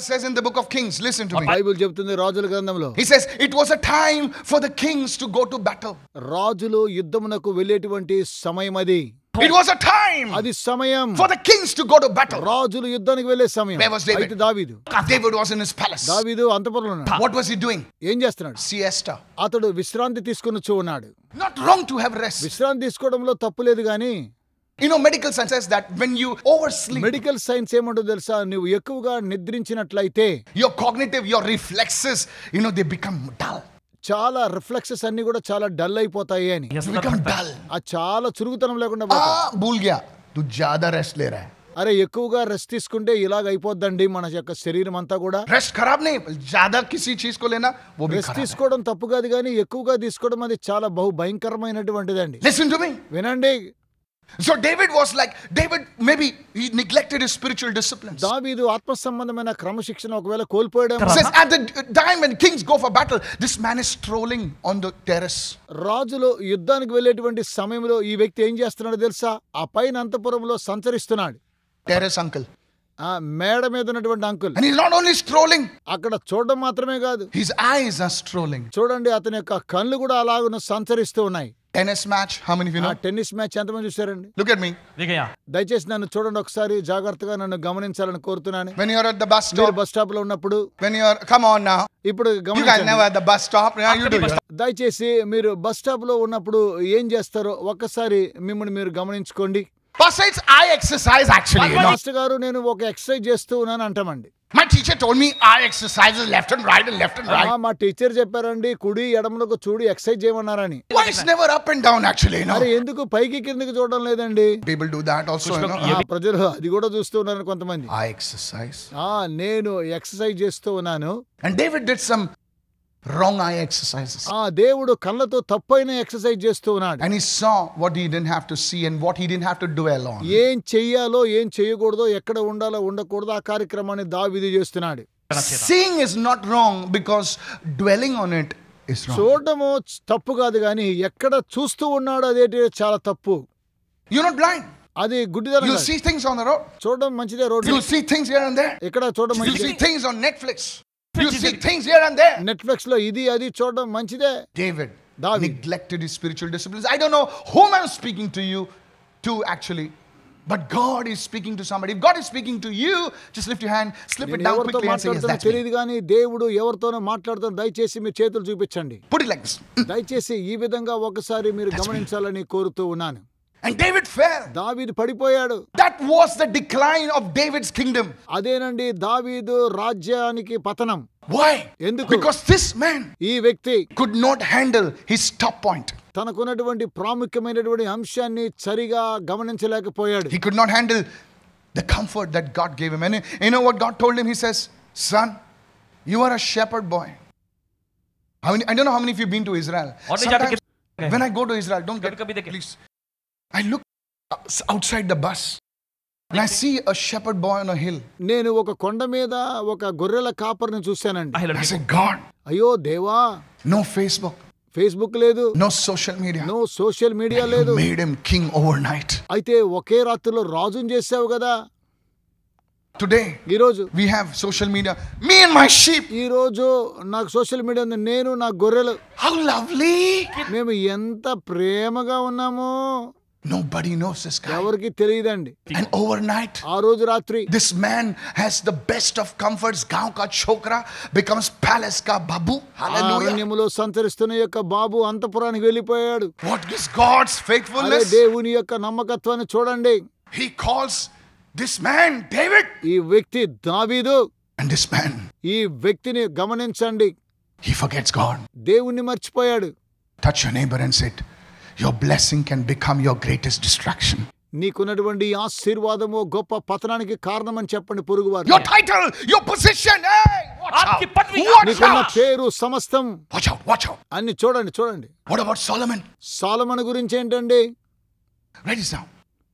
says in the book of Kings, listen to me. Bible చెప్తుంది రాజుల గ్రంథంలో. He says it was a time for the kings to go to battle. రాజులు యుద్ధమునకు వెళ్ళేటువంటి సమయం అది. It was a time అది సమయం for the kings to go to battle. రాజులు యుద్ధానికి వెళ్ళే సమయం. Where was David? అయితే దావీదు. David was in his palace. దావీదు అంతఃపురంలో ఉన్నాడు. What was he doing? ఏం చేస్తున్నాడు? Siesta. అతడు విశ్రాంతి తీసుకొనొచ్చు ఉన్నాడు. Not wrong to have rest. విశ్రాంతి తీసుకోవడంలో తప్పు లేదు గానీ, You know, medical science says that when you oversleep, medical science ఏమంటుందో తెలుసా, నువ్వు ఎక్కువగా నిద్రించినట్లయితే your cognitive, your reflexes, they become dull. చాలా రిఫ్లెక్సెస్ అన్ని కూడా చాలా డల్ అయిపోతాయి అని. You become dull. ఆ చాలా చురుకుతనం లేకుండా పోతాయి. భూల్ గయా తు జ్యాదా రెస్ట్ లే రహా హై. అరే ఎక్కువగా రెస్ట్ తీసుకుంటే ఇలాగ అయిపోద్దండి మన యొక్క శరీరం అంతా కూడా. రెస్ట్ ఖరాబ్ నే, జ్యాదా కిసి చీజ్ కో లేనా వో భీ ఖరాబ్. రెస్ట్ తీసుకోవడం తప్పు కాదు కానీ ఎక్కువగా తీసుకోవడం అది చాలా భయంకరమైనటువంటిదండి. Listen to me. వినండి. So David maybe he neglected his spiritual disciplines. దావీదు ఆత్మ సంబంధమైన క్రమశిక్షణ ఒకవేళ కోల్పోయాడు. Says at the time when kings go for battle, this man is strolling on the terrace. రాజులు యుద్ధానికి వెళ్ళేటువంటి సమయంలో ఈ వ్యక్తి ఏం చేస్తున్నాడో తెలుసా, ఆ పైన అంతఃపురంలో సంచరిస్తున్నాడు. Terrace uncle. ఆ మేడ మీద ఉన్నటువంటి uncle. And he's not only strolling, అక్కడ చూడడం మాత్రమే కాదు, his eyes are strolling. చూడండి అతని యొక్క కళ్ళు కూడా అలాగున సంచరిస్తూ ఉన్నాయి. Tennis match, how many of you know? Tennis match ఎంతమంది చూసారండి? Look at me. దయచేసి నన్ను చూడండి ఒకసారి, జాగ్రత్తగా నన్ను గమనించాలని కోరుతున్నాను. When you're at the bus stop, bus stop లో ఉన్నప్పుడు, come on now. ఇప్పుడు You guys గమనించండి. never at the bus stop. Yeah, you do. దయచేసి మీరు బస్ స్టాప్ లో ఉన్నప్పుడు ఏం చేస్తారో ఒక్కసారి మిమ్మల్ని మీరు గమనించుకోండి. Pastor, it's eye exercise actually. Master గారు నేను ఒక ఎక్సర్సైజ్ చేస్తూ ఉన్నాను అంటామండి. My teacher told me eye exercises left and right and left and right. మా టీచర్ చెప్పారండి కుడి ఎడమలకు చూడి exercise చేయమన్నారని. Why it's never up and down actually, అరే ఎందుకు పైకి కిందకి చూడడం లేదండి? People do that also, ప్రజలు అది కూడా చూస్తూ ఉన్నారు కొంతమంది. Eye exercise. నేను ఎక్సర్సైజ్ చేస్తూ ఉన్నాను. And David did some wrong eye exercises. దేవుడు కళ్ళతో తప్పైన ఎక్సర్సైజ్ చేస్తూ ఉన్నాడు. And he saw what he didn't have to see and what he didn't have to dwell on. ఏం చెయ్యాలో ఏం చేయకూడదో, ఎక్కడ ఉండాలో ఉండకూడదో ఆ కార్యక్రమాన్ని దావీదు చేస్తున్నాడు. Seeing is not wrong because dwelling on it is wrong. చూడడము తప్పు కాదు కానీ ఎక్కడ చూస్తూ ఉన్నాడు అదేంటి చాలా తప్పు. You're not blind. అది గుడ్డిదనం. You see things on the road. చూడడం మంచిదే road. You see things here and there. ఇక్కడ చూడడం You మంచిదే. see things on Netflix. You see things here and there. Netflix లో ఇది అది చూడడం మంచిదే. David David neglected his spiritual disciplines. I don't know whom I'm speaking to you to actually, but God is speaking to somebody. If God is speaking to you, just lift your hand, slip it down quickly and say yes, that's me. తెలియదు కానీ దేవుడు ఎవరితోనో మాట్లాడుతాను, దయచేసి మీ చేతులు చూపించండి. Put it like this. దయచేసి ఈ విధంగా ఒకసారి మీరు గమనించాలని కోరుతూ ఉన్నాను. And David fell. దావీదు పడిపోయాడు. That was the decline of David's kingdom. అదేనండి దావీదు రాజ్యానికి పతనం. Why? ఎందుకు? Because this man ఈ వ్యక్తి could not handle his top point. తనకున్నటువంటి ప్రాముఖ్యమైనటువంటి అంశాన్ని సరిగా గమనించలేకపోయాడు. He could not handle the comfort that God gave him. And you know what God told him? He says, son, you are a shepherd boy. I don't know how many of you have been to Israel. Sometimes when I go to Israel, don't get please. I look outside the bus and I see a shepherd boy on a hill. నేను ఒక కొండ మీద ఒక గొర్రెల కాపర్ని చూశానండి. I said, God, అయ్యో దేవా, no Facebook, Facebook లేదు, no social media, no social media లేదు. You made him king overnight. అయితే ఒకే రాత్రిలో రాజుని చేసావు కదా. Today ఈ రోజు we have social media, me and my sheep. ఈ రోజు నాకు సోషల్ మీడియా ఉంది, నేను నా గొర్రెలు. How lovely. మేము ఎంత ప్రేమగా ఉన్నామో Nobody knows this guy. ఎవరికి తెలియదండి. And overnight, ఆ రోజు రాత్రి this man has the best of comforts. Gaon ka chokra becomes palace ka babu. Hallelujah. అరణ్యములో సంచరిస్తున్న యొక్క బాబు అంతఃపురానికి వెళ్ళిపోయాడు. What is God's అరే faithfulness? దేవుని యొక్క నమ్మకత్వాన్ని చూడండి. He calls this man David. ఈ వ్యక్తి దావీదు. And this man, ఈ వ్యక్తిని గమనించండి. he forgets God. దేవుణ్ణి మర్చిపోయాడు. Touch your neighbor and say, your blessing can become your greatest distraction. నీకున్నటువంటి ఆశీర్వాదము గొప్ప పతనానికి కారణమని చెప్పండి పొరుగువారు. Your title, your position, hey, watch out. Watch నీకున్న out. పేరు సమస్తం Watch out, watch out. అన్ని చూడండి. What about Solomon? సాలమను గురించి ఏంటండి? Write this down.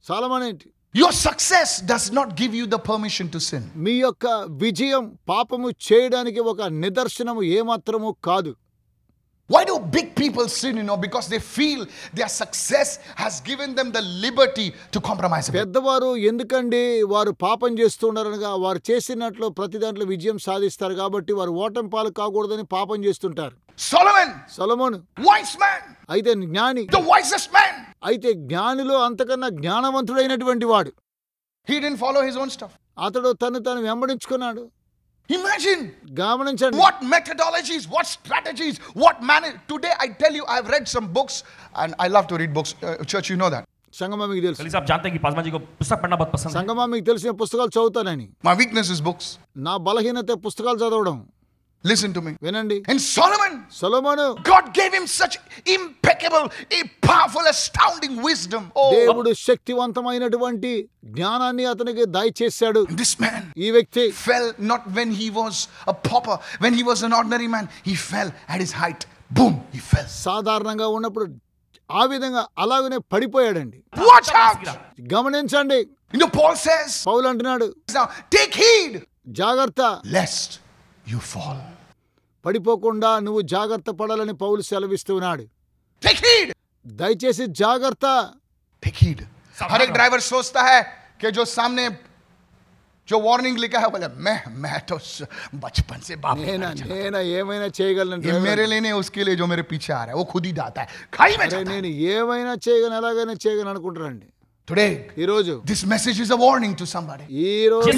సాలమన్ ఏంటి? Your success does not give you the permission to sin. మీ యొక్క విజయం పాపము చేయడానికి ఒక నిదర్శనము ఏమాత్రము కాదు. Why do big people sin? Because they feel their success has given them the liberty to compromise a bit. పెద్దవారు ఎందుకండి వారు పాపం చేస్తున్నారనగా వారు చేసినట్లు ప్రతి దాంట్లో విజయం సాధిస్తారు కాబట్టి వారు ఓటమి పాలు కాకూడదని పాపం చేస్తుంటారు. సొలొమోను wise man, అయితే జ్ఞాని, the wisest man. అయితే జ్ఞానిలో అంతకన్నా జ్ఞానవంతుడైనటువంటి వాడు. He didn't follow his own stuff. అతడు తను వెంబడించుకున్నాడు. Imagine గమనించండి, what methodologies, what strategies, what manner. Today I tell you, I've read some books and I love to read books. Church, you know that. సంగమా మీకు తెలుసు. आप जानते हैं कि पासवान जी को पुस्तक पढ़ना बहुत पसंद है. సంగమా మీకు తెలిసిన పుస్తకాలు చదువుతానని. My weakness is books. నా బలహీనత పుస్తకాలు చదవడం. Listen to me. వినండి. And Solomon, God gave him such impeccable, powerful, astounding wisdom. దేవుడు శక్తివంతమైనటువంటి జ్ఞానాన్ని అతనికి దయచేశాడు. This man, ఈ వ్యక్తి fell not when he was a pauper, when he was an ordinary man. He fell at his height. Boom, he fell. సాధారణంగా ఉన్నప్పుడు ఆ విధంగా అలాగనే పడిపోయాడండి. Watch out. గమనించండి. Paul says, పౌలు అంటున్నాడు, now take heed, జాగ్రత్త, lest you fall. పడిపోకుండా నువ్వు జాగ్రత్త పడాలని పౌలు సెలవిస్తున్నాడు. Take heed. దయచేసి జాగ్రత్త. Take heed. हर एक ड्राइवर सोचता है कि जो सामने जो वार्निंग लिखा है बोले मैं तो बचपन से बाप నేనా ఏమైనా చేయగలను, ये मेरे लिए नहीं, उसके लिए जो मेरे पीछे आ रहा है वो खुद ही जाता है, खाई में जाता है. నేను ఏమైనా చేయగలను, ఎలాగైనా చేయగలను అనుకుంటారండి. Today ఈ రోజు this message is a warning to somebody. ఈ రోజు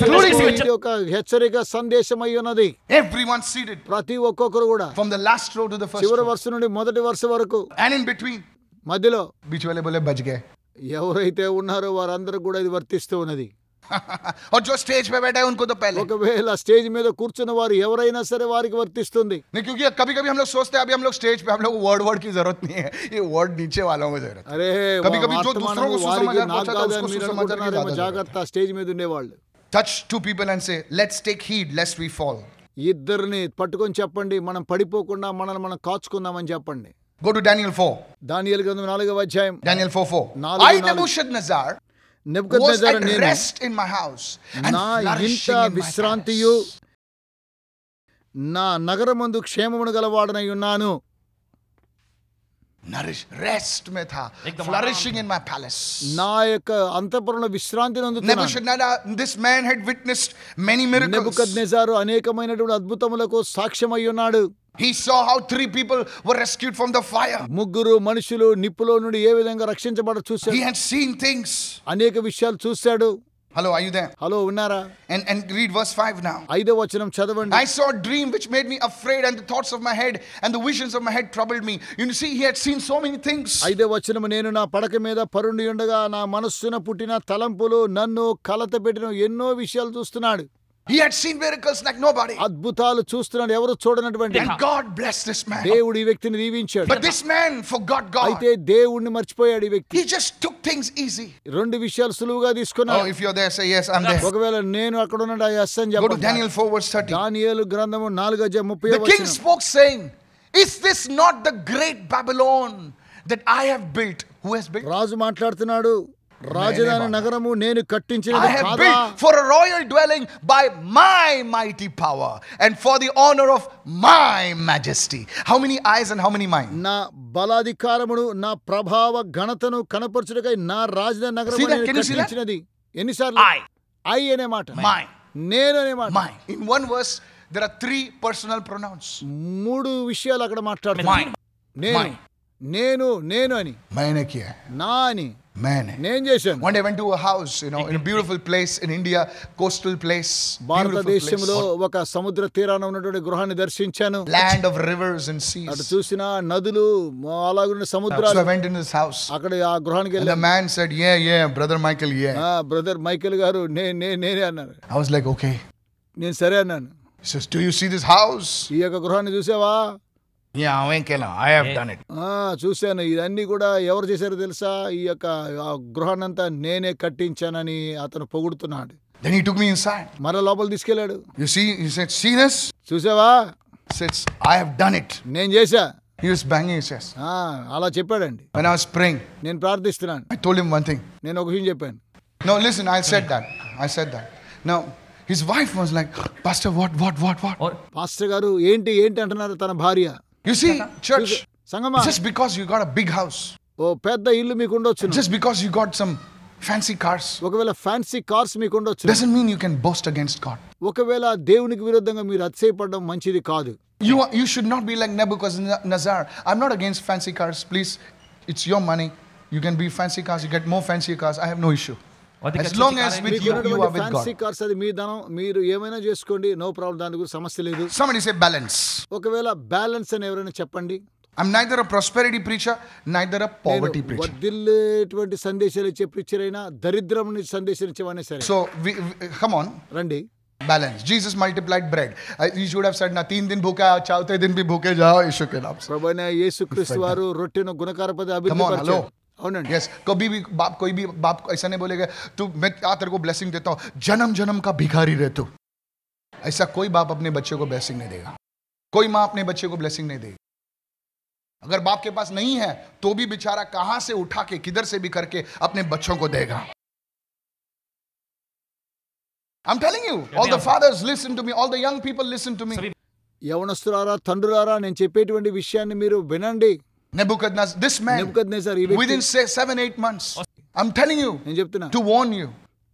ఇది ఒక హెచ్చరిక సందేశం అయి ఉన్నది. Everyone seated, ప్రతి ఒక్కొక్కరు కూడా from the last row to the first చివరి row, వరుస నుండి మొదటి వరుస వరకు, and in between, మధ్యలో बीच वाले बोले बच गए. ఎవరైతే ఉన్నారో వారందరూ కూడా ఇది వర్తిస్తూ ఉన్నది. और जो स्टेज पे बैठा है उनको तो पहले, ఒకవేళ స్టేజ్ మీద కూర్చున్న వారు ఎవరైనా సరే వారికి వర్తిస్తుంది. नहीं, क्योंकि कभी कभी हम लोग सोचते हैं अभी हम लोग स्टेज पे, हम लोग वर्ड की जरूरत नहीं है, ये वर्ड नीचे वालों को जरूरत है. అరే कभी-कभी जो दूसरों को सुसमाचार నాకు पहुंचाता है కాదని उसको మీరు सुसमाचार की అనుకుంటున్నారేమో, ज़्यादा जरूरत జాగ్రత్త. స్టేజ్ మీద ఉండేవాళ్ళు है. Touch two people and say, let's take heed lest we fall. ఇద్దరిని పట్టుకొని చెప్పండి, మనం పడిపోకుండా మనల్ని మనం కాచుకుందామని చెప్పండి. Go to Daniel 4. దానియేలు గ్రంథం 4వ అధ్యాయం. Daniel 4:4. నాలుగు, I, నాలుగు. Nebuchadnezzar, was నెబుకద్నెజరు at నేను rest in my house and నా ఇంట flourishing in my విశ్రాంతియు palace. నా నగరమందు క్షేమమును గలవాడనై ఉన్నాను. Rest में था, एकदम flourishing in my palace. నా యొక్క అంతఃపురంలో విశ్రాంతి నందుతున్నాను. Nebuchadnezzar, this man had witnessed many miracles. నెబుకద్నెజరు అనేకమైనటువంటి అద్భుతములకు సాక్ష్యమై ఉన్నాడు. He saw how 3 people were rescued from the fire. ముగ్గురు మనుషులు నిప్పులో నుండి ఏ విధంగా రక్షించబడ చూశాడు. He had seen things. అనేక విషయాలు చూశాడు. Hello, are you there? Hello, ఉన్నారా? And read verse 5 now. 5వ వచనం చదవండి. I saw a dream which made me afraid, and the thoughts of my head and the visions of my head troubled me. You see, he had seen so many things. 5వ వచనం, నేను నా పడక మీద పరుండి ఉండగా నా మనస్సున పుట్టిన తలంపులు నన్ను కలత పెట్టిన ఎన్నో విషయాలు చూస్తున్నాడు. He had seen miracles like nobody. అద్భుతాలు చూస్తున్నాడు, ఎవరు చూడనటువంటి. And God blessed this man. దేవుడు ఈ వ్యక్తిని దీవించాడు. But this man forgot God. అయితే దేవుణ్ణి మర్చిపోయాడు ఈ వ్యక్తి. He just took things easy. రెండు విషయాలు సులువుగా Oh, తీసుకున్నాడు. if you're there, say yes, I'm there. ఒకవేళ నేను అక్కడ ఉన్నాడు, ఎస్ అని Go to చెప్పండి. Daniel 4 verse 30. దానియేలు గ్రంథము 4:30 The king spoke saying, is this not the great Babylon that I have built? Who has built? రాజు మాట్లాడుతున్నాడు, రాజధాని నగరము నేను I కట్టించినది have కాదా? built for a royal dwelling by my mighty power and for the honor of my majesty. How many eyes and how many minds? నా బలాధికారమును నా ప్రభావ ఘనతను కనపరచుటకై నా రాజధాని నగరము See that? నేను Can you see that? కట్టించినది. ఎన్నిసార్లు? ఐ అనే మాట, Mine. నేను అనే మాట. Mine. In one verse, there are 3 personal pronouns. 3 విషయాలు అక్కడ మాట్లాడుతున్నాను. Mine. నేను, Mine. నేను అని, मैंने किया है. నా అని, मैंने. నేను చేశాను. One day I went to a house, in a beautiful place in India, coastal place, beautiful భారతదేశంలో place, ఒక సముద్ర తీరాన ఉన్నటువంటి గృహాన్ని దర్శించాను. land of rivers and అటు seas. చూసిన నదులు అలాగున్న So సముద్రాలు. I went in this house, అక్కడ ఆ గృహానికి and the వెళ్ళాను. man said, yeah, brother Michael, yeah. Brother Michael గారు నేనే అన్నారు. I was like, okay. నేను సరే అన్నాను. He says, do you see this house? ఈ యొక్క గృహాన్ని చూసావా? Yeah, I have done it. చూశాను. ఇదన్నీ కూడా ఎవరు చేశారో తెలుసా? ఈ యొక్క గృహాన్నంతా నేనే కట్టించానని అతను పొగుడుతున్నాడు. Then he took me inside. మరో లోపల తీసుకెళ్ళాడు. You see, he said, see this? చూసావా? He says, I have done it. నేను చేశా. He was banging his chest. అలా చెప్పాడండి. When I was praying, నేను ప్రార్థిస్తున్నాను. I told him one thing. నేను ఒక విషయం చెప్పాను. No, listen, I said that. Now, his wife was like, Pastor, what? और పాస్టర్ గారు ఏంటి అంటున్నారు తన భార్య. You see, church, సంగమా, just because you got a big house, ఓ పెద్ద ఇల్లు మీకు ఉండొచ్చు, just because you got some fancy cars, ఒకవేళ ఫ్యాన్సీ కార్స్ మీకు ఉండొచ్చు, doesn't mean you can boast against God. ఒకవేళ దేవునికి విరుద్ధంగా మీరు అతిశయపడడం మంచిది కాదు. You should not be like Nebuchadnezzar. I'm not against fancy cars. Please, it's your money. You can be fancy cars. You get more fancy cars. I have no issue. As long as with you are with fancy God. Cars అది మీ ధనం, మీరు ఏమైనా చేసుకోండి, no problem, దాని గురించి సమస్య లేదు. Somebody say balance. ఒకవేళ బ్యాలెన్స్ అని ఎవరైనా చెప్పండి. I'm neither a prosperity preacher, neither a poverty preacher. వర్ధిల్లేటువంటి సందేశాలు ఇచ్చే ప్రీచర్ అయినా, దరిద్రం నుంచి సందేశం ఇచ్చేవనే సరే. So come on. రండి. Balance. Jesus multiplied bread. He should have said na 3 din bhuka aao, chauथे din bhi bhuke jao, Yeshu ke naam se. ప్రభువైన యేసుక్రీస్తు వారు రొట్టెను గుణకారపద అభివృద్ధి hello. పరిచారు. అవునండి. Yes, कोई भी बाप ऐसा नहीं बोलेगा तू मैं तेरे को ब्लेसिंग देता हूँ, जन्म जन्म का भिखारी रह तू. ऐसा कोई बाप अपने बच्चे को ब्लेसिंग नहीं देगा. कोई माँ अपने बच्चे को ब्लेसिंग नहीं देगी. अगर बाप के पास नहीं है तो भी बेचारा कहां से उठा के किधर से भी करके अपने बच्चों को देगा. I'm telling you, all the fathers listen to me, all the young people listen to me. యవనస్తులారా, తండ్రులారా, నేను చెప్పేటువంటి విషయాన్ని మీరు వినండి. Nebuchadnezzar, this man, నెబుకద్నెజర్ ఈ వ్యక్తి, within 7-8 months, I'm telling you, నేను చెప్తున్నా, to warn you,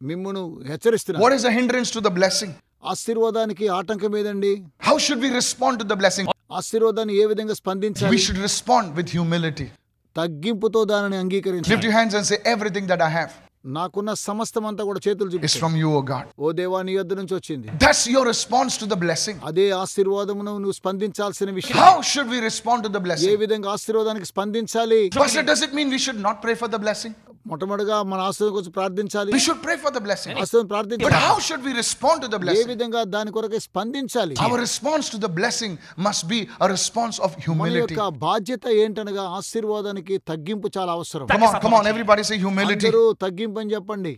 మిమ్మును హెచ్చరిస్తున్నా. what is the hindrance to the blessing? ఆశీర్వాదానికి ఆటంకం ఏదండి? How should we respond to the blessing? ఆశీర్వాదాన్ని ఏ విధంగా స్పందించాలి? We should respond with humility. తగ్గింపుతో దానిని Lift అంగీకరించాలి. your hands and say, everything that I have నాకున్న సమస్తమంతా కూడా చేతులు is చూపిస్తాయి. from you, O God. ఓ దేవా, నీ యొద్ద నుంచి వచ్చింది. That's your response to the blessing. అదే ఆశీర్వాదమును నువ్వు స్పందించాల్సిన విషయం. How should we respond to the A blessing? విధంగా ఆశీర్వాదానికి స్పందించాలి? Pastor, does it mean we should not pray for the blessing? మొట్టమొదటిగా మన ఆశీర్వాదం కోసం ప్రార్థించాలి. We should pray for the blessing. ఆశీర్వాదం But ప్రార్థించాలి. how should we respond to the A blessing? విధంగా దాని కొరకే స్పందించాలి? Our response to the blessing must be a response of మన humility. యొక్క బాధ్యత ఏంటనగా ఆశీర్వాదానికి తగ్గింపు చాలా అవసరం. Come on, everybody say humility. అందరూ తగ్గింపు అని చెప్పండి.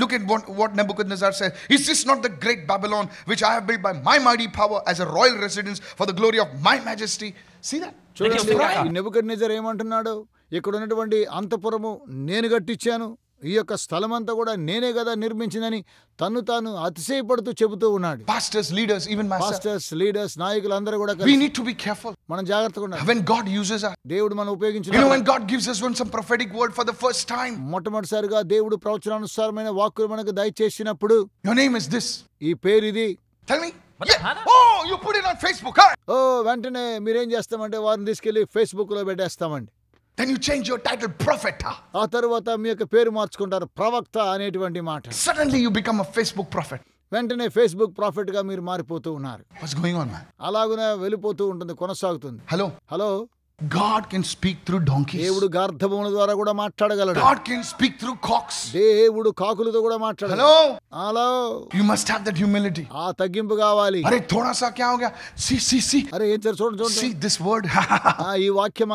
Look at what Nebuchadnezzar says. Is this not the great Babylon which I have built by my mighty power as a royal residence for the glory of my majesty? See that? చూడండి, ఈ Nebuchadnezzar ఏమంటున్నాడు? ఇక్కడ ఉన్నటువంటి అంతఃపురము నేను కట్టించాను, ఈ యొక్క స్థలం అంతా కూడా నేనే కదా నిర్మించిందని తను తాను అతిశయపడుతూ చెబుతూ ఉన్నాడు. Pastors, leaders, even myself. Pastors, leaders, నాయకులు అందరూ కూడా We need to be careful. మనం జాగ్రత్తగా ఉండాలి. When God uses us, దేవుడు మనం you know, ఉపయోగించిన when God gives us some prophetic word for the first time, మొట్టమొదటిసారిగా దేవుడు ప్రవచనానుసారమైన వాక్కులు మనకు దయచేసినప్పుడు, your name is this. ఈ పేరు ఇది, Tell me. Yeah. Oh, you put it on Facebook, huh? ఓ వెంటనే మీరేం చేస్తామంటే వారిని తీసుకెళ్లి ఫేస్బుక్ లో పెట్టేస్తామండి. Then you change your title, prophet. ఆ తర్వాత మీ యొక్క పేరు మార్చుకుంటారు, ప్రవక్త అనేటువంటి మాట. Suddenly you become a Facebook prophet. వెంటనే ఫేస్బుక్ ప్రాఫిట్ గా మీరు మారిపోతూ ఉన్నారు. What's going on, man? అలాగునే వెళ్ళిపోతూ ఉంటుంది, కొనసాగుతుంది. Hello. Hello, God can speak through donkeys. దేవుడు గార్ధబముల ద్వారా కూడా మాట్లాడగలడు. God can speak through cocks. దేవుడు కాకులతో కూడా మాట్లాడగలడు. Hello. Hello, You must have that humility. ఆ తగ్గింపు కావాలి. अरे थोड़ा सा क्या हो गया? See. అరే ఏం సార్, చూడండి See చూడండి, this word. ఈ వాక్యం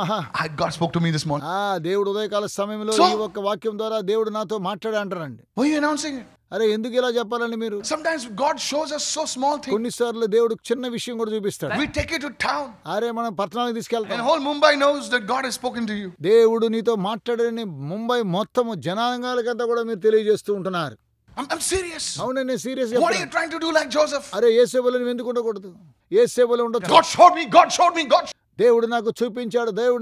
God spoke to me this morning. దేవుడు ఉదయకాల సమయంలో So- ఈ ఒక్క వాక్యం ద్వారా దేవుడు నాతో మాట్లాడి అంటారండి. Why are you announcing it? అరే ఎందుకు ఇలా చెప్పాలండి మీరు? Sometimes God shows us so small things. కొన్నిసార్లు దేవుడు చిన్న విషయం కూడా చూపిస్తాడు. We take it to town. అరే మనం పట్టణానికి And తీసుకెళ్తాం. whole Mumbai knows that God has spoken to you. దేవుడు నీతో మాట్లాడని ముంబై మొత్తము జనాంగాలకంతా కూడా మీరు తెలియజేస్తూ ఉంటున్నారు. I'm serious. అవునండి, నేను serious. What are you trying to do like Joseph? అరే ఏ సేవలో నువ్వు ఎందుకు ఉండకూడదు? ఏ సేవలో ఉండొచ్చు. God showed me. దేవుడు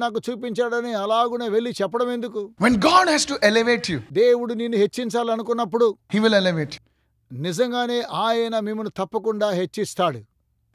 నాకు చూపించాడని అలాగునే వెళ్ళి చెప్పడం ఎందుకు? When God has to elevate you, దేవుడు నిన్ను హెచ్చించాలనుకున్నప్పుడు He will elevate you. నిజంగానే ఆయన మిమ్మల్ని తప్పకుండా హెచ్చిస్తాడు.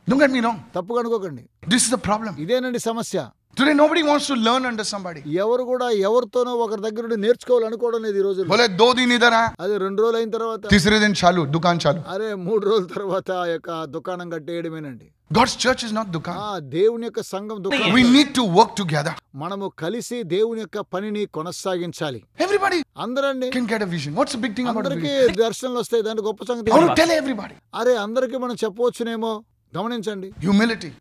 Don't get me wrong. తప్పుగా అనుకోకండి. This is the problem. ఇదేనండి సమస్య. Today nobody wants to learn under somebody. ఎవరు కూడా ఎవరితోనో ఒకరి దగ్గర నుండి నేర్చుకోవాలనుకోవడం లేదు ఈ రోజుల్లో. बोले 2 दिन इधर है, అది 2 రోజులు అయిన తర్వాత, तीसरे दिन चालू दुकान चालू. అరే 3 రోజుల తర్వాత ఆ యొక్క దుకాణం కట్టేయడమేనండి. God's church is not dukan. దేవుని యొక్క సంఘం దుకాణం. We need to work together. మనము కలిసి దేవుని యొక్క పనిని కొనసాగించాలి. Everybody అందరండి can get a vision. What's the big thing about a అందరికీ vision? దర్శనాలు వస్తాయి, దాని గొప్ప సంగతి. I want to tell everybody. అరే అందరికీ మనం చెప్పవచ్చునేమో, గమనించండి. Humility.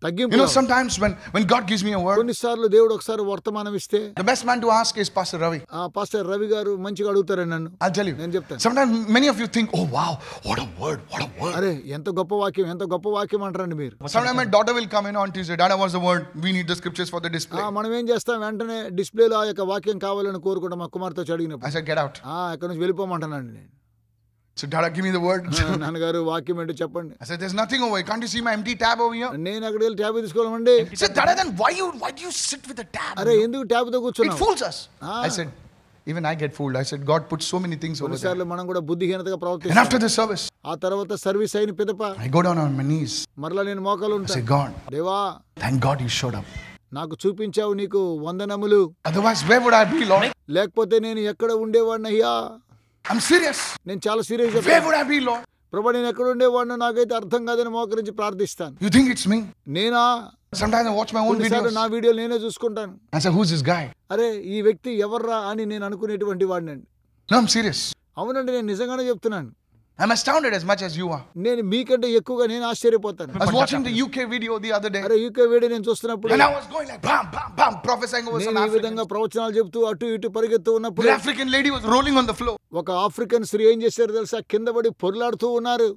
తగ్గింపు. You know, sometimes when God gives me a word, కొన్నిసార్లు దేవుడు ఒకసారి వర్తమానం ఇస్తే the best man to ask is Pastor Ravi. Pastor Ravi గారు మంచిగా అడుగుతారండి నన్ను. I'll tell you. నేను చెప్తాను. Sometimes many of you think, oh wow, what a word. అరే ఎంత గొప్ప వాక్యం అంటారండి మీరు. Sometimes my daughter will come in on Tuesday. Dada, what's the word? We need the scriptures for the display. మనం ఏం చేస్తాం, వెంటనే డిస్ప్లేలో ఆ యొక్క వాక్యం కావాలని కోరుకుంటాం. మా కుమార్తె అడిగినప్పుడు I said, get out. అక్కడ నుంచి వెళ్ళిపోమంటానండి నేను. So Dada, give me the word. నాన్నగారు వాక్యం ఏంటో చెప్పండి. I said, there's nothing over here. Can't you see my empty tab over here? నేను అక్కడికి వెళ్ళి ట్యాబ్ తీసుకోవాలండి. He said, Dada, then why do you sit with the tab? అరే ఎందుకు ట్యాబ్ తో It కూర్చున్నావు? fools us. I said, even I get fooled. I said, God put so many things over there. కొన్నిసార్లు మనం కూడా బుద్ధిహీనతగా And ప్రవర్తిస్తాం. after the service, ఆ తర్వాత service అయిన పిదప I go down on my knees. మరలా నేను మోకాలు I ఉంటాను. say, God, దేవా thank God you showed up. నాకు చూపించావు, నీకు వందనములు. Otherwise, where would I be, Lord? లేకపోతే నేను ఎక్కడ ఉండేవాడిని అయ్యా? I'm serious. నేను చాలా సీరియస్ Where చెప్పాను. would I be, Lord? ప్రభు నేను ఎక్కడ ఉండేవాడినో నాకైతే అర్థం కాదని మోకరించి ప్రార్థిస్తాను. You think it's me? నేనా? Sometimes I watch my own కొన్నిసార్లు videos. నా వీడియోలు నేనే చూసుకుంటాను. I say, who's this guy? అరే ఈ వ్యక్తి ఎవర్రా అని నేను అనుకునేటువంటి వాడినండి. No, I'm serious. అవునండి, నేను నిజంగానే చెప్తున్నాను. I'm astounded as much as you are. నేను మీకంటే ఎక్కువగా నేను ఆశ్చర్యపోతాను. I was watching the UK video the other day. అరే యూకే వీడియో నేను చూస్తున్నప్పుడు And I was going like, bam, bam, bam, prophesying over some నేను ఈ African. విధంగా ప్రవచనాలు చెప్తూ అటు ఇటు పరిగెత్తూ ఉన్నప్పుడు The African lady was rolling on the floor. ఒక ఆఫ్రికన్ స్త్రీ ఏం చేశారు తెలుసా? కింద పడి పొర్లాడుతూ ఉన్నారు.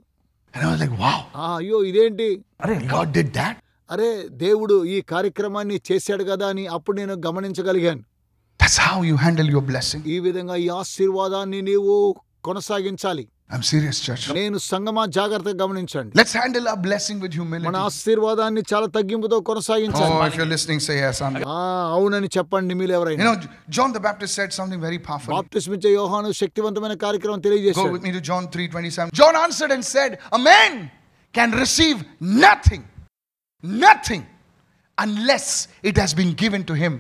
And I was like, wow, అయ్యో ఇదేంటి? అరే God did that? అరే దేవుడు ఈ కార్యక్రమాన్ని చేశాడు కదా అని అప్పుడు నేను గమనించగలిగాను. That's how you handle your blessing. ఈ విధంగా ఈ ఆశీర్వాదాన్ని నీవు కొనసాగించాలి. I'm serious, church. నేను సంగమా జాగ్రత్తగా గమనించండి. Let's handle our blessing with humility. మన ఆశీర్వాదాన్ని చాలా తగ్గింపుతో కొనసాగించాలి. Oh, if you're listening, say yes. Amen. అవునని చెప్పండి మీరు You ఎవరైనా. know, John the Baptist said something very powerful. బాప్తిస్మిచ్చే యోహాను శక్తివంతమైన కార్యక్రమం Go తెలియజేశాడు. with me to John 3:27. John answered and said, a man can receive nothing unless it has been given to him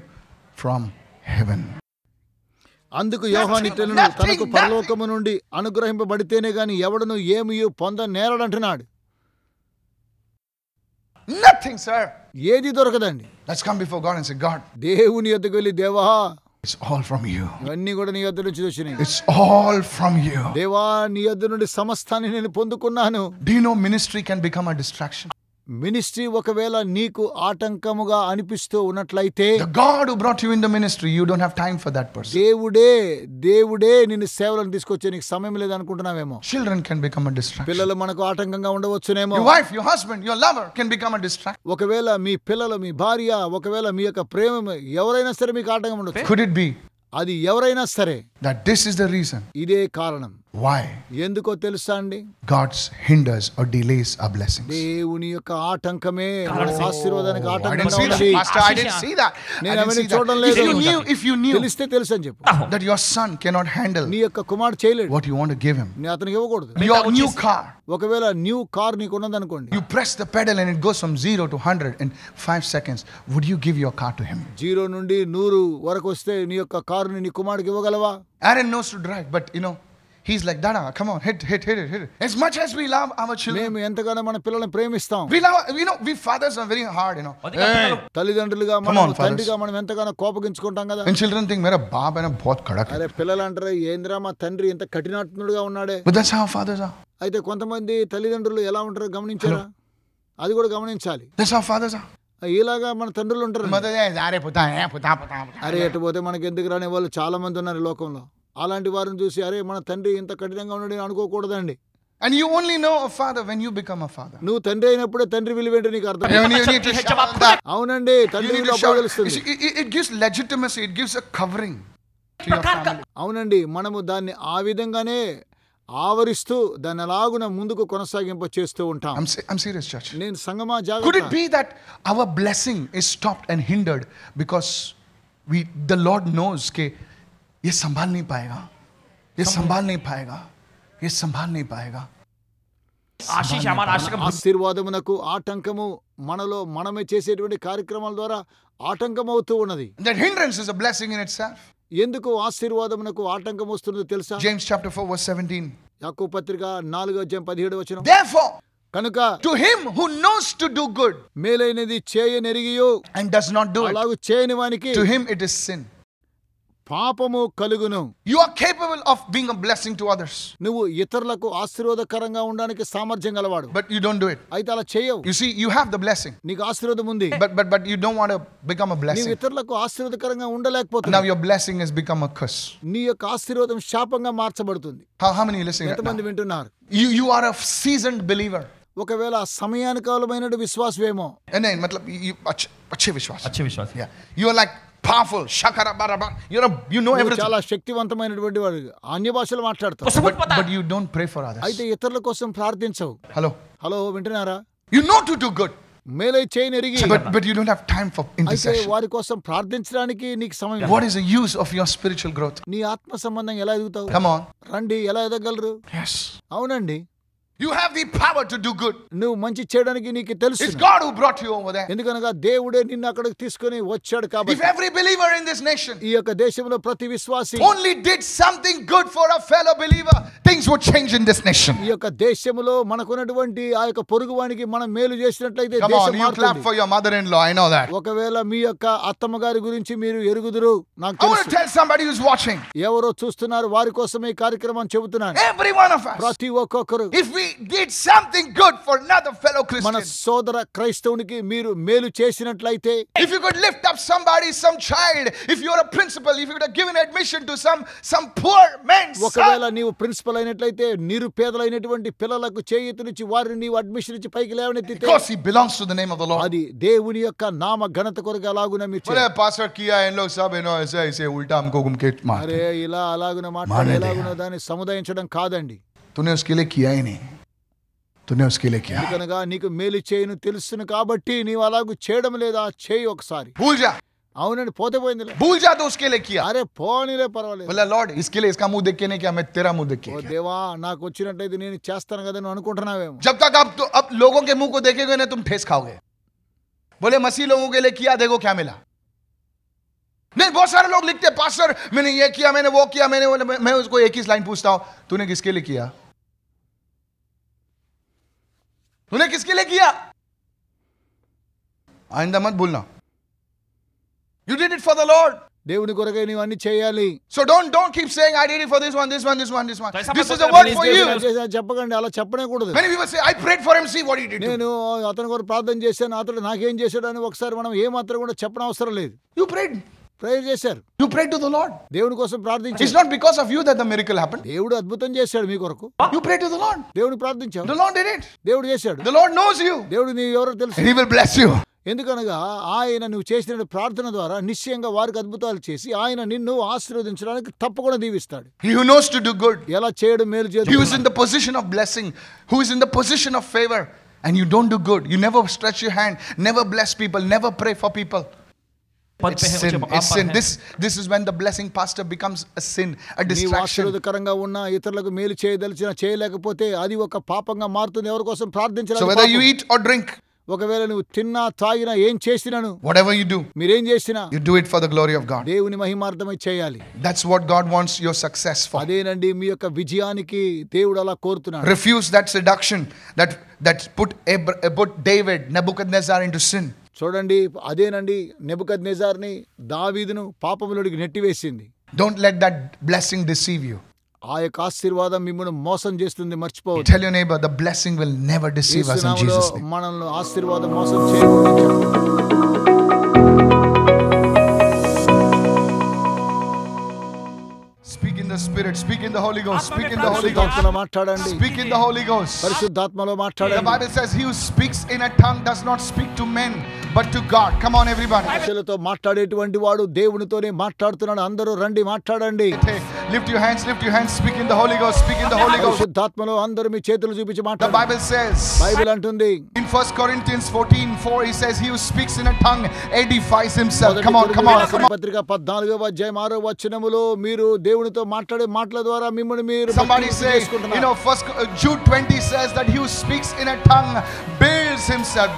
from heaven. అందుకు యోహాను ఇట్లనెను, తనకు పరలోకము నుండి అనుగ్రహింపబడితేనే గాని ఎవడును ఏమియు పొందనేరడంటున్నాడు. Nothing, sir. ఏది దొరకదండి. Let's come before God and say, God, దేవుని యొద్దకు వెళ్ళి దేవా it's all from you. ఇవన్నీ కూడా నీ యొద్ద నుంచి వచ్చినాయి. It's all from you. దేవా నీ యొద్ద నుండి సమస్తాన్ని నేను పొందుకున్నాను. Do you know ministry can become a distraction? Ministry ఒకవేళ నీకు ఆటంకముగా అనిపిస్తూ ఉన్నట్లయితే The God who brought you in the ministry, you don't have time for that person. దేవుడే నిన్ను సేవలను తీసుకొచ్చే నీకు సమయం లేదనుకుంటున్నావేమో. Children can become a distraction. పిల్లలు మనకు ఆటంకంగా ఉండవచ్చునేమో. Your wife, your husband, your lover can become a distraction. ఒకవేళ మీ పిల్లలు, మీ భార్య, ఒకవేళ మీ యొక్క ప్రేమ ఎవరైనా సరే మీకు ఆటంకం ఉండొచ్చు. Could it be అది ఎవరైనా సరే that this is the reason ఇదే కారణం. why ఎందుకో తెలుసా అండి? God hinders or delays our blessings? దేవుని యొక్క ఆటంకమే ఆశీర్వాదానికి I didn't ఆటంకంగా see that, ఉన్నది. Pastor. I didn't see that. నేను I didn't అవన్నీ see that. చూడడం లేదు. If you knew తెలిస్తే తెలుసు అని చెప్పు. that your son cannot handle నీ యొక్క కుమారుడు చేయలేడు. what you want to give him, నీ అతనికి ఇవ్వకూడదు. your new car, ఒకవేళ న్యూ కార్ నీకు ఉన్నదనుకోండి, you press the pedal and it goes from 0 to 100 in 5 seconds. Would you give your car to him? 0 నుండి 100 వరకు వస్తే నీ యొక్క కారుని నీ కుమారుడికి ఇవ్వగలవా? Aaron knows to drive, but he's like, Dada, come on, hit it. As much as we love our children, మేము ఎంతగానో మన పిల్లల్ని ప్రేమిస్తాం. we love, we fathers are very hard, Hey. తల్లిదండ్రులుగా Come on, మనం, fathers. తండ్రిగా మనం ఎంతగానో కోపగించుకుంటాం కదా. And children think, mera baap hai na bahut kadak hai. అరే పిల్లలు అంటారు, ఏంద్రా మా తండ్రి ఎంత కఠినాత్ముడుగా ఉన్నాడే. But that's how fathers are. అయితే కొంతమంది తల్లిదండ్రులు ఎలా ఉంటారో గమనించారా? అది కూడా గమనించాలి. That's how fathers are. ఇలాగా మన తండ్రులు ఉంటారు. Mother says, "Are puta." అరే ఎటు పోతే మనకి ఎందుకు రాని వాళ్ళు చాలా మంది ఉన్నారు ఈ లోకంలో. అలాంటి వారిని చూసి అరే మన తండ్రి ఇంత కఠినంగా ఉన్నాడు అనుకోకూడదండి. And you only know a father when you become a father. నువ్వు తండ్రి అయినప్పుడే తండ్రి విలువేంటో నీకు అర్థం. You need to shout that. అవునండి, You తండ్రి need విలువ to shout. తెలుస్తుంది. It gives legitimacy. It gives a covering to your family. అవునండి, మనము దాన్ని ఆ విధంగానే ఆవరిస్తూ దాన్ని అలాగున ముందుకు కొనసాగింప చేస్తూ ఉంటాం. I'm serious, church. నేను సంగమా Could it జాగ్రత్త. be that our blessing is stopped and hindered because the Lord knows ke ye संभाल नहीं पाएगा, ये संभाल नहीं पाएगा. ఆశీష్ అమార ఆశకం ఆశీర్వాదమునకు ఆటంకము మనలో మనమే చేసేటువంటి కార్యక్రమాల ద్వారా ఆటంకం అవుతూ ఉన్నది. That hindrance is a blessing in itself. ఎందుకు ఆశీర్వాదమునకు ఆటంకం వస్తుందో తెలుసా? James chapter 4 verse 17. యాకోబు పత్రిక 4:17 Therefore, కనుక to him who knows to do good మేలైనది చేయనెరిగియు and does not do it, అలాగు చేయని వానికి to him it is sin. పాపము కలుగును. You are capable of being a blessing to others, నువ్వు ఇతరులకు ఆశీర్వాదకరంగా ఉండడానికి సామర్థ్యం గలవాడు. but you don't do it. అయితే అలా చేయవు. You see, you have the blessing, నీకు ఆశీర్వాదం ఉంది, but you don't want to become a నీవు blessing. ఇతరులకు ఆశీర్వాదకరంగా Now ఉండలేకపోతున్నావు. your blessing has become a curse. నీ యొక్క ఆశీర్వాదం శాపంగా మార్చబడుతుంది. How many are listening right ఎంతమంది now? వింటున్నారు? You are a seasoned believer. ఒకవేళ సమయానుకాలమైన విశ్వాసమేమో. नहीं मतलब अच्छे विश्वास. అచ్చే విశ్వాసం. Yeah, you are like powerful. Shakara baraba. You know నువ్వు everything. చాలా శక్తివంతమైనటువంటి వాడు, అన్య భాషలు మాట్లాడతావు, Kau sebut apa But tak? you don't pray for others. అయితే ఇతరుల కోసం ప్రార్థించవు. Hello. హలో, వింటున్నారా? You know to do good. మేలై చేయని ఎరిగి, But you don't have time for అయితే intercession. వారి కోసం ప్రార్థించడానికి నీకు సమయం. What is the use of your spiritual growth? నీ ఆత్మ సంబంధం ఎలా ఎదుగుతావు? Come on. రండి, ఎలా ఎదగలరు? Yes. అవునండి, You have the power to do good. నువ్వు మంచి చేయడానికి నీకు తెలుసు. It's God who brought you over there. ఎందుకనగా దేవుడే నిన్ను అక్కడికి తీసుకొని వచ్చాడు If కాబట్టి. every believer in this nation ఈ యొక్క దేశంలో ప్రతి విశ్వాసి only did something good for a fellow believer, things would change in this nation. ఈ యొక్క దేశంలో మనకున్నటువంటి ఆ యొక్క పొరుగువానికి మనం మేలు చేసినట్లయితే Come దేశం on, you clap మారుతుంది. for your mother-in-law. I know that. ఒకవేళ మీ యొక్క అత్తమ్మ గారి గురించి మీరు ఎరుగుదురు, నాకు I want to తెలుసు. tell somebody who's watching. ఎవరో చూస్తున్నారు, వారి కోసం ఈ కార్యక్రమం చెబుతున్నాను. Every one of us. ప్రతి ఒక్కొక్కరు If we did something good for another fellow మన Christian, సోదర క్రైస్తవునికి మీరు మేలు చేసినట్లయితే, if you could lift up somebody, some child, if you're a principal, if you could have given admission to some poor man's ఒకవేళ son, నీవు principal అయినట్లయితే నిరుపేదలైనటువంటి పిల్లలకు చేయూతనిచ్చి వారిని నీవు అడ్మిషన్ ఇచ్చి పైకి లేవనెత్తితే, because he belongs to the name of the Lord. అది దేవుని యొక్క నామ ఘనత కొరకు అలాగున మీరు बोले pastor किया इन लोग सब इन्हों ऐसे ऐसे उल्टा हमको घूम के मारते అరే ఇలా అలాగున మాట్లాడి మానేది. ఎలాగున దాన్ని సముదాయించడం కాదండి. तूने उसके लिए किया ही नहीं, तूने उसके लिए किया. ఎందుకనగా నీకు మేలు చేయను తెలుసును కాబట్టి నీవు అలాగూ చేయడం లేదా, చేయి ఒకసారి. भूल जा, అవునండి, పోతే పోయింది. भूल जा तो उसके लिए किया. అరే పోనీలే, పర్వాలేదు. बोला लॉर्ड इसके लिए इसका मुंह देख के नहीं किया, मैं तेरा मुंह देख के ఓ किया. దేవా, నాకు వచ్చినట్లయితే నేను చేస్తాను కదా నువ్వు అనుకుంటున్నావేమో. जब तक अब लोगों के मुंह को देखेगे ना तुम ठेस खाओगे. बोले मसीह लोगों के लिए किया, देखो क्या मिला. नहीं, बहुत सारे लोग लिखते पास्टर मैंने ये किया, मैंने वो किया, मैं उसको एक ही लाइन पूछता हूं, तूने किसके लिए किया? तूने किसके लिए किया? आइंदा मत भूलना. You did it for the Lord. దేవుని కొరకై నీవు అన్ని చేయాలి. So don't keep saying I did it for this one, this one, this one, this one. So, This is some a word people for release you. their- చెప్పకండి, అలా చెప్పనే కూడదు. Many people say I prayed for him, see what he did. to me." నేను అతని కొరకు ప్రార్థన చేశాను, అతడు నాకేం చేశాడు అని ఒకసారి మనం ఏమాత్రం కూడా చెప్పడం అవసరం లేదు. You prayed. ప్రేయర్ చేశారు, You prayed to the Lord. దేవుని కోసం It's ప్రార్థించారు. not because of you that the miracle happened. దేవుడు అద్భుతం చేశాడు మీ కొరకు. You prayed to the Lord. దేవుని ప్రార్థించావు, The Lord did it. దేవుడు చేశాడు. The Lord knows you. దేవుడు నీ ఎవరో తెలుసు. And he will bless you. ఎందుకనగా ఆయన నువ్వు చేసిన ప్రార్థన ద్వారా నిశ్చయంగా వారికి అద్భుతాలు చేసి ఆయన నిన్ను ఆశీర్వదించడానికి తప్పకుండా దీవిస్తాడు. He who knows to do good. ఎలా చేయడం మేలు He who is చేయాలి. in the position of blessing, who is in the position of favor, and you don't do good. You never stretch your hand, never bless people, never pray for people. पद It's पे है, sin. ऊंचे मकाम It's पर sin. है. This is when the blessing pastor becomes a sin, a నీవు distraction. ఆశీర్వాదకరంగా ఉన్న ఇతరులకు మేలు చేయదలిచిన చేయలేకపోతే అది ఒక పాపంగా మారుతుంది. ఎవరి కోసం So ప్రార్థించాలి. whether you eat or drink, ఒకవేళ నువ్వు తిన్నా తాగినా ఏం చేసినాను, whatever you do, మీరేం చేసినా you do it for the glory of God. దేవుని మహిమార్థమై చేయాలి. That's what God wants your success for. అదేనండి మీ యొక్క విజయానికి దేవుడు అలా కోరుతున్నాడు. Refuse that seduction that put David, Nebuchadnezzar into sin. చూడండి, అదేనండి నెబుకద్నెజార్ని దావీదును పాపములోనికి నెట్టివేసింది. Don't let that blessing deceive you. ఆ యొక్క ఆశీర్వాదం మిమ్మల్ని మోసం చేస్తుంది, మర్చిపోవద్దు. Tell your neighbor, the blessing will never deceive us in యేసునామములో Jesus' name. మనల్ని ఆశీర్వాదం మోసం చేయకుండా చెప్పు. Speak in the Spirit, speak in the Holy Ghost, speak in the Holy Ghost, పరిశుద్ధాత్మలో మాట్లాడండి, speak in the Holy Ghost. పరిశుద్ధాత్మలో The మాట్లాడండి. Bible says, he who speaks in a tongue does not speak to men, but to God. Come on, everybody. భాషలతో మాట్లాడేటువంటి వాడు దేవునితోనే మాట్లాడుతున్నాడు. అందరూ రండి, మాట్లాడండి. Hey, lift your hands, speak in the Holy Ghost, speak in the Holy Ghost. పరిశుద్ధాత్మలో అందరూ మీ చేతులు చూపించి The మాట్లాడండి. Bible says, బైబిల్ అంటుంది, in 1 Corinthians 14:4, he says, he who speaks in a tongue edifies himself. మొదటి Come on, come on, కొరింథీయులకు come on. పత్రిక 14వ అధ్యాయం 6వ వచనములో మీరు దేవునితో మాట్లాడే మాటల ద్వారా మిమ్మల్ని మీరు Somebody భక్తి say, చేసుకుంటున్నారు. you know, Jude 20 says that he who speaks in a tongue builds himself.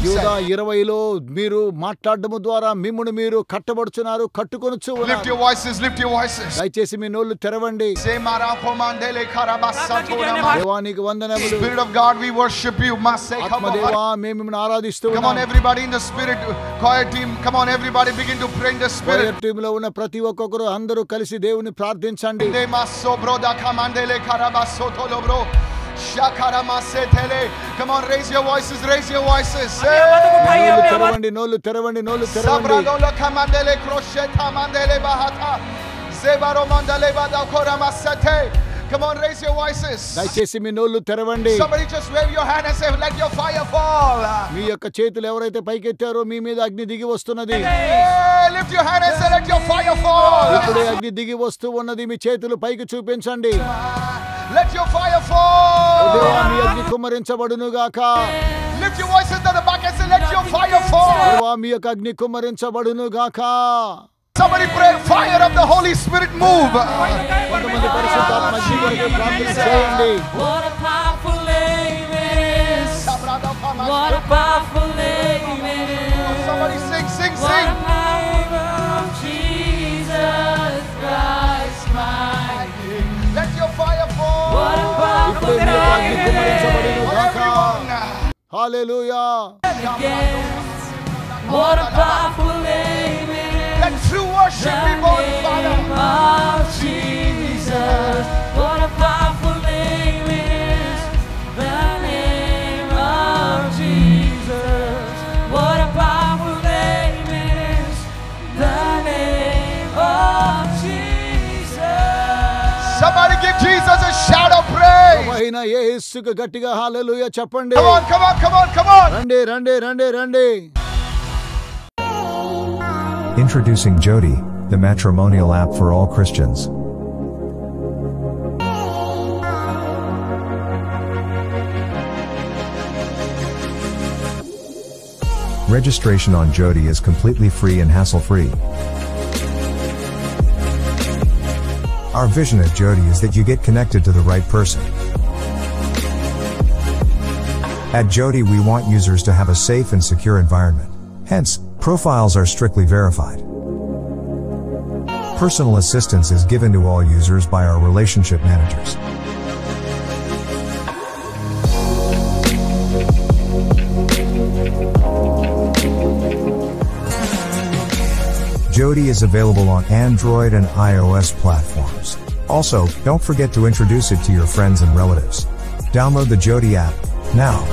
యూదా 20లో మీరు మాట్లాడడం ద్వారా మిమ్మల్ని మీరు కట్టబడుచున్నారు, కట్టుకొనుచు Lift ఉన్నారు. your voices, lift your voices. దయచేసి మీ నోళ్ళు తెరవండి. Say, Mara Komandele Karabasatona. దేవానికి వందనములు. Spirit of God, we worship you. Masay ఆత్మదేవా, మేము మిమ్మల్ని ఆరాధిస్తూ Come on, ఉన్నాం. everybody in the Spirit. Choir team, come on, everybody begin to pray in the Spirit. Prayer టీంలో ఉన్న ప్రతి ఒక్కొక్కరు అందరూ కలిసి దేవుని ప్రార్థించండి. De maso bro da kamandele karabasotolo bro. Shakara masetele. Come on, raise your voices, raise your voices. నోళ్ళు తెరవండి, నోళ్ళు తెరవండి, నోళ్ళు తెరవండి. Sabradola kamandele krosheta mandele bahata. Zebaro mandele bada kora masate. Come on, raise your voices. దయచేసి మీ నోళ్ళు తెరవండి. Somebody just wave your hand and say, let your fire fall. మీ యొక్క చేతులు ఎవరైతే పైకెత్తారో మీ మీద అగ్ని దిగి వస్తున్నది. Hey, lift your hand and say, let your fire fall. ఇప్పుడే అగ్ని దిగి వస్తూ ఉన్నది. మీ చేతులు పైకి చూపించండి. Let your fire fall. దేవా, మీ అగ్ని కుమ్మరించబడును గాక. Lift your voices to the back and say, let your fire fall. దేవా, మీ యొక్క అగ్ని కుమ్మరించబడును గాక. Somebody pray, fire of the Holy Spirit move. కొంతమంది పరిశుద్ధాత్మ అగ్ని కొరకు ప్రార్థన చేయండి. What a powerful name it is. What a powerful name it is. Somebody sing, sing, What sing. a name of Jesus Christ, my King. Let your fire fall. What a powerful ఇప్పుడే మీ యొక్క అగ్ని కుమ్మరించబడును For గాక. everyone. Hallelujah. What a powerful name it is. Let true worship be born, Father. Name of Jesus. What a powerful name it is. The name of Jesus. What a powerful name it is. The name of Jesus. Somebody give Jesus a shout of praise. అయినా యేసుకు గట్టిగా హల్లెలూయా చెప్పండి. Come on, come on, come on, come on. రండి రండి రండి రండి. Introducing Jodi, the matrimonial app for all Christians. Registration on Jodi is completely free and hassle-free. Our vision at Jodi is that you get connected to the right person. At Jodi, we want users to have a safe and secure environment. Hence, profiles are strictly verified. Personal assistance is given to all users by our relationship managers. Jodi is available on Android and iOS platforms. Also, don't forget to introduce it to your friends and relatives. Download the Jodi app now.